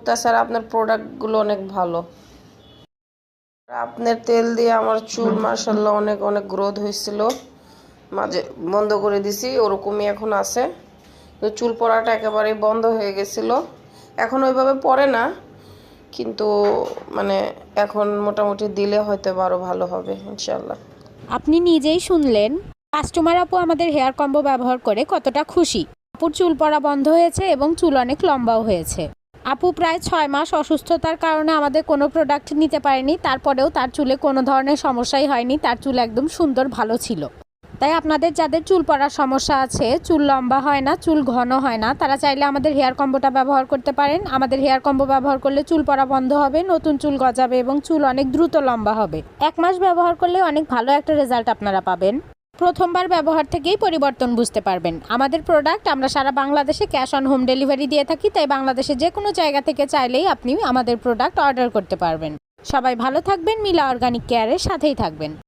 তাছাড়া আপনার প্রোডাক্টগুলো অনেক ভালো। আপনার তেল দিয়ে আমার চুল মাশাআল্লাহ অনেক অনেক গ্রোথ হয়েছিল, মাঝে বন্ধ করে দিছি, ওরকমই এখন আছে। তো চুল পড়াটা একেবারেই বন্ধ হয়ে গেছিল, এখন ওইভাবে পড়ে না, কিন্তু মানে এখন মোটামুটি দিলে হয়তো আরও ভালো হবে ইনশাল্লাহ। আপনি নিজেই শুনলেন কাস্টমার আপু আমাদের হেয়ার কম্বো ব্যবহার করে কতটা খুশি। আপুর চুল পড়া বন্ধ হয়েছে এবং চুল অনেক লম্বাও হয়েছে। আপু প্রায় 6 মাস অসুস্থতার কারণে আমাদের কোনো প্রোডাক্ট নিতে পারেনি, তারপরেও তার চুলে কোনো ধরনের সমস্যাই হয়নি, তার চুল একদম সুন্দর ভালো ছিল। তাই আপনাদের যাদের চুল পড়ার সমস্যা আছে, চুল লম্বা হয় না, চুল ঘন হয় না, তারা চাইলে আমাদের হেয়ার কম্বোটা ব্যবহার করতে পারেন। আমাদের হেয়ার কম্বো ব্যবহার করলে চুল পড়া বন্ধ হবে, নতুন চুল গজাবে এবং চুল অনেক দ্রুত লম্বা হবে। 1 মাস ব্যবহার করলে অনেক ভালো একটা রেজাল্ট আপনারা পাবেন। প্রথমবার ব্যবহার থেকেই পরিবর্তন বুঝতে পারবেন। আমাদের প্রোডাক্ট আমরা সারা বাংলাদেশে ক্যাশ অন হোম ডেলিভারি দিয়ে থাকি, তাই বাংলাদেশে যে কোনো জায়গা থেকে চাইলেই আপনি আমাদের প্রোডাক্ট অর্ডার করতে পারবেন। সবাই ভালো থাকবেন, মিলা অর্গানিক কেয়ারের সাথেই থাকবেন।